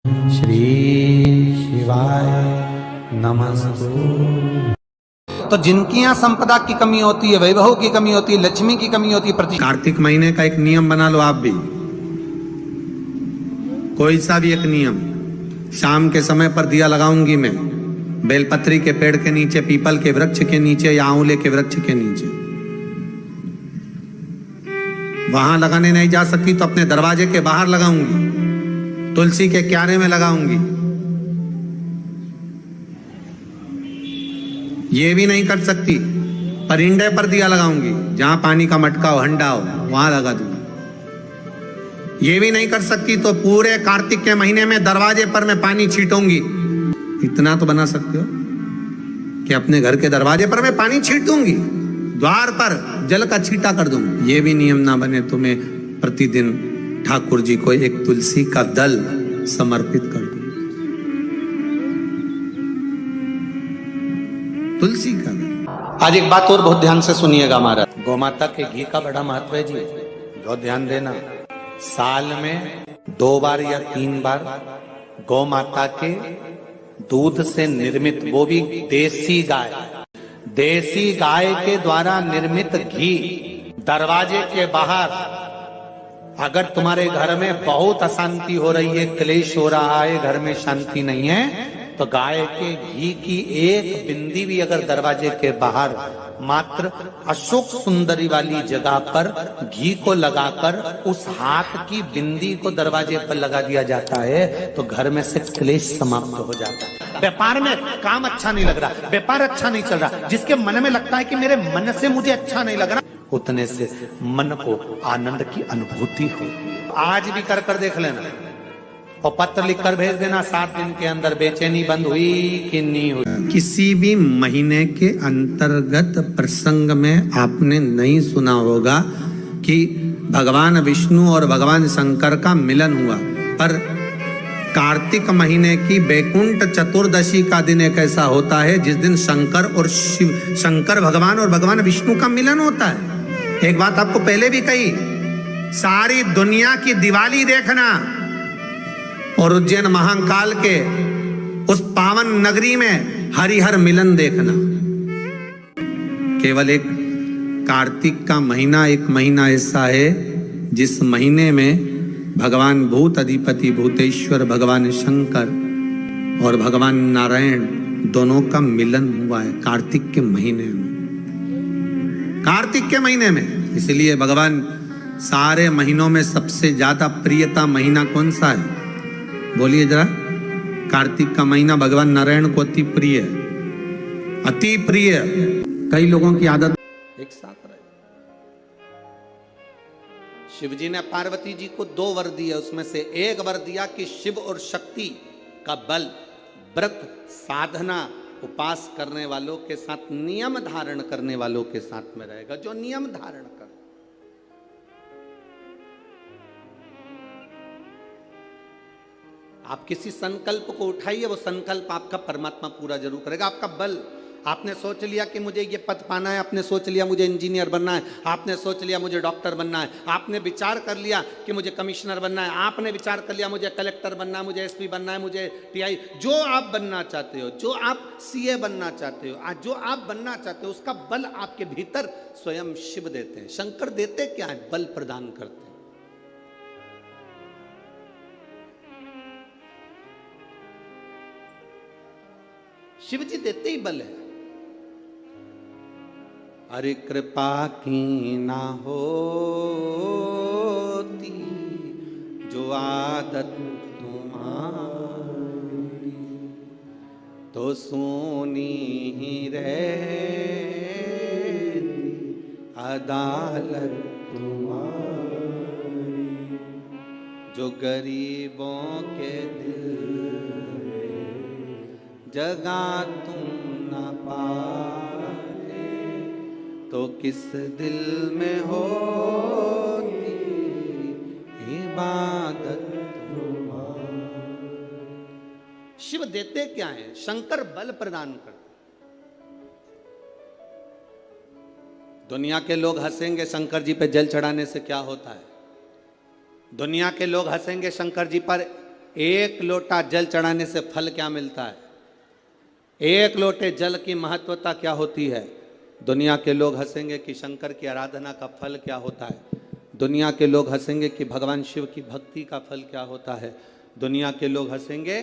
श्री शिवाय नमस्तु। तो जिनकी यहाँ संपदा की कमी होती है, वैभव की कमी होती है, लक्ष्मी की कमी होती है, कार्तिक महीने का एक नियम बना लो आप भी, कोई सा भी एक नियम। शाम के समय पर दिया लगाऊंगी मैं बेलपत्री के पेड़ के नीचे, पीपल के वृक्ष के नीचे या आंवले के वृक्ष के नीचे। वहां लगाने नहीं जा सकती तो अपने दरवाजे के बाहर लगाऊंगी, तुलसी के क्यारे में लगाऊंगी। ये भी नहीं कर सकती, परिंदे पर दिया लगाऊंगी, जहां पानी का मटका हो, हंडा हो, वहां लगा दूंगी। ये भी नहीं कर सकती तो पूरे कार्तिक के महीने में दरवाजे पर मैं पानी छीटूंगी। इतना तो बना सकते हो कि अपने घर के दरवाजे पर मैं पानी छीट दूंगी, द्वार पर जल का छींटा कर दूंगी। ये भी नियम ना बने तो मैं प्रतिदिन ठाकुर जी को एक तुलसी का दल समर्पित कर दूं। तुलसी का दल। आज एक बात और बहुत ध्यान से सुनिएगा महाराज। गौमाता के घी का बड़ा महत्व है जी, बहुत ध्यान देना। साल में 2 बार या 3 बार गौ माता के दूध से निर्मित, वो भी देसी गाय के द्वारा निर्मित घी दरवाजे के बाहर, अगर तुम्हारे घर में बहुत अशांति हो रही है, क्लेश हो रहा है, घर में शांति नहीं है, तो गाय के घी की एक बिंदी भी अगर दरवाजे के बाहर मात्र अशोक सुंदरी वाली जगह पर घी को लगाकर उस हाथ की बिंदी को दरवाजे पर लगा दिया जाता है तो घर में से क्लेश समाप्त हो जाता है। व्यापार में काम अच्छा नहीं लग रहा, व्यापार अच्छा नहीं चल रहा, जिसके मन में लगता है कि मेरे मन से मुझे अच्छा नहीं लग रहा, उतने से मन को आनंद की अनुभूति हो। आज भी कर देख लेना और पत्र लिखकर भेज देना, 7 दिन के अंदर बेचैनी बंद हुई कि नहीं हुई। किसी भी महीने के अंतर्गत प्रसंग में आपने नहीं सुना होगा कि भगवान विष्णु और भगवान शंकर का मिलन हुआ, पर कार्तिक महीने की बैकुंठ चतुर्दशी का दिन एक ऐसा होता है जिस दिन शंकर भगवान और भगवान विष्णु का मिलन होता है। एक बात आपको पहले भी कही, सारी दुनिया की दिवाली देखना और उज्जैन महाकाल के उस पावन नगरी में हरिहर मिलन देखना। केवल एक कार्तिक का महीना, एक महीना ऐसा है जिस महीने में भगवान भूत अधिपति भूतेश्वर भगवान शंकर और भगवान नारायण दोनों का मिलन हुआ है कार्तिक के महीने में। कार्तिक के महीने में, इसलिए भगवान सारे महीनों में सबसे ज्यादा प्रियता महीना कौन सा है? बोलिए जरा। कार्तिक का महीना भगवान नारायण को अति प्रिय है, अति प्रिय। कई लोगों की आदत एक साथ रहे। शिव जी ने पार्वती जी को 2 वर दिए, उसमें से एक वर दिया कि शिव और शक्ति का बल व्रत साधना उपास करने वालों के साथ, नियम धारण करने वालों के साथ में रहेगा, जो नियम धारण कर। आप किसी संकल्प को उठाइए, वो संकल्प आपका परमात्मा पूरा जरूर करेगा। आपका बल, आपने सोच लिया कि मुझे ये पद पाना है, आपने सोच लिया मुझे इंजीनियर बनना है, आपने सोच लिया मुझे डॉक्टर बनना है, आपने विचार कर लिया कि मुझे कमिश्नर बनना है, आपने विचार कर लिया मुझे कलेक्टर बनना है, मुझे एसपी बनना है, मुझे टीआई, जो आप बनना चाहते हो, जो आप सीए बनना चाहते हो, आज जो आप बनना चाहते हो, उसका बल आपके भीतर स्वयं शिव देते हैं। शंकर देते क्या है? बल प्रदान करते हैं। शिव जी देते ही बल है। अरे कृपा की ना होती जो आदत तुम्हारी, तो सोनी ही रहती अदालत तुम्हारी, जो गरीबों के दिल जगा तुम न पाए, तो किस दिल में होती इबादत तुम्हारी। शिव देते क्या है? शंकर बल प्रदान करते। दुनिया के लोग हंसेंगे शंकर जी पे जल चढ़ाने से क्या होता है? दुनिया के लोग हंसेंगे शंकर जी पर एक लोटा जल चढ़ाने से फल क्या मिलता है? एक लोटे जल की महत्वता क्या होती है? दुनिया के लोग हंसेंगे कि शंकर की आराधना का फल क्या होता है। दुनिया के लोग हंसेंगे कि भगवान शिव की भक्ति का फल क्या होता है। दुनिया के लोग हंसेंगे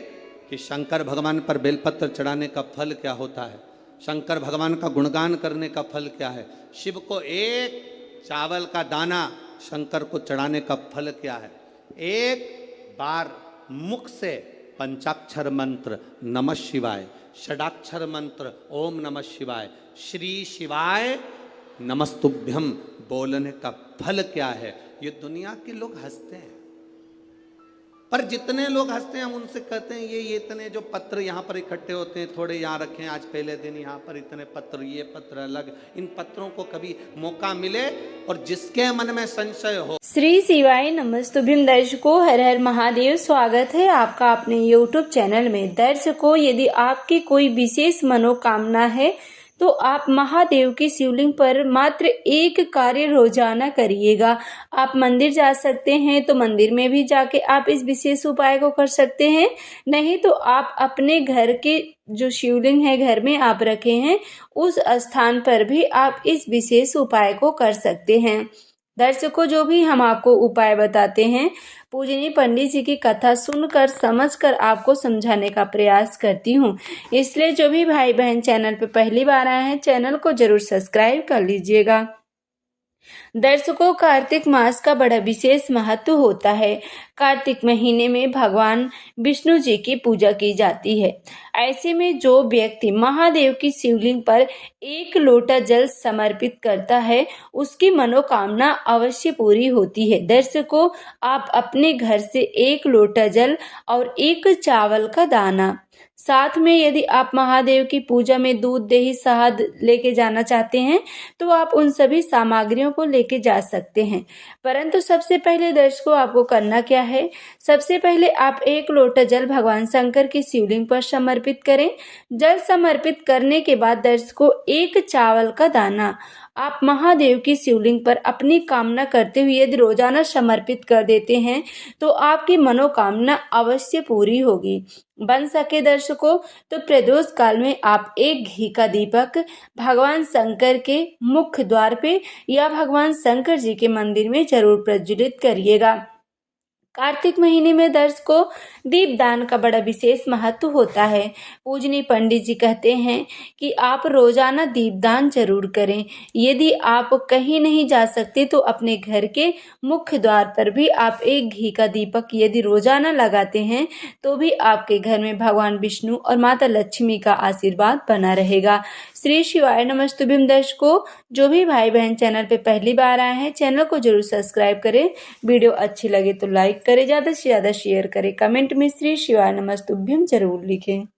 कि शंकर भगवान पर बेलपत्र चढ़ाने का फल क्या होता है। शंकर भगवान का गुणगान करने का फल क्या है। शिव को एक चावल का दाना शंकर को चढ़ाने का फल क्या है। एक बार मुख से पंचाक्षर मंत्र नमः शिवाय, षडाक्षर मंत्र ओम नमः शिवाय, श्री शिवाय नमस्तुभ्यम बोलने का फल क्या है। ये दुनिया के लोग हंसते हैं, पर जितने लोग हंसते हैं हम उनसे कहते हैं ये इतने जो पत्र यहाँ पर इकट्ठे होते हैं, थोड़े यहाँ रखें, आज पहले दिन यहाँ पर इतने पत्र, ये पत्र अलग। इन पत्रों को कभी मौका मिले और जिसके मन में संशय हो। श्री शिवाय नमस्तुभ्यम दर्शकों, हर हर महादेव। स्वागत है आपका अपने YouTube चैनल में। दर्शकों, यदि आपकी कोई विशेष मनोकामना है तो आप महादेव की शिवलिंग पर मात्र एक कार्य रोजाना करिएगा। आप मंदिर जा सकते हैं तो मंदिर में भी जाके आप इस विशेष उपाय को कर सकते हैं। नहीं तो आप अपने घर के जो शिवलिंग है घर में आप रखे हैं उस स्थान पर भी आप इस विशेष उपाय को कर सकते हैं। दर्शकों, जो भी हम आपको उपाय बताते हैं पूजनीय पंडित जी की कथा सुनकर समझकर आपको समझाने का प्रयास करती हूँ। इसलिए जो भी भाई बहन चैनल पर पहली बार आए हैं चैनल को जरूर सब्सक्राइब कर लीजिएगा। दर्शकों, कार्तिक मास का बड़ा विशेष महत्व होता है। कार्तिक महीने में भगवान विष्णु जी की पूजा की जाती है। ऐसे में जो व्यक्ति महादेव की शिवलिंग पर एक लोटा जल समर्पित करता है उसकी मनोकामना अवश्य पूरी होती है। दर्शकों, आप अपने घर से एक लोटा जल और एक चावल का दाना, साथ में यदि आप महादेव की पूजा में दूध, दही, शहद लेके जाना चाहते हैं तो आप उन सभी सामग्रियों को लेके जा सकते हैं। परंतु सबसे पहले दर्शकों आपको करना क्या है, सबसे पहले आप एक लोटा जल भगवान शंकर की शिवलिंग पर समर्पित करें। जल समर्पित करने के बाद दर्शकों एक चावल का दाना आप महादेव की शिवलिंग पर अपनी कामना करते हुए यदि रोजाना समर्पित कर देते हैं तो आपकी मनोकामना अवश्य पूरी होगी। बन सके दर्शकों तो प्रदोष काल में आप एक घी का दीपक भगवान शंकर के मुख्य द्वार पे या भगवान शंकर जी के मंदिर में जरूर प्रज्वलित करिएगा। कार्तिक महीने में दर्शकों दीपदान का बड़ा विशेष महत्व होता है। पूजनीय पंडित जी कहते हैं कि आप रोजाना दीपदान जरूर करें। यदि आप कहीं नहीं जा सकते तो अपने घर के मुख्य द्वार पर भी आप एक घी का दीपक यदि रोजाना लगाते हैं तो भी आपके घर में भगवान विष्णु और माता लक्ष्मी का आशीर्वाद बना रहेगा। श्री शिवाय नमस्तुभ्यम। दर्शकों, जो भी भाई बहन चैनल पे पहली बार आए हैं चैनल को जरूर सब्सक्राइब करें। वीडियो अच्छी लगे तो लाइक करें, ज़्यादा से ज़्यादा शेयर करें, कमेंट में श्री शिवाय नमस्तुभ्यम जरूर लिखें।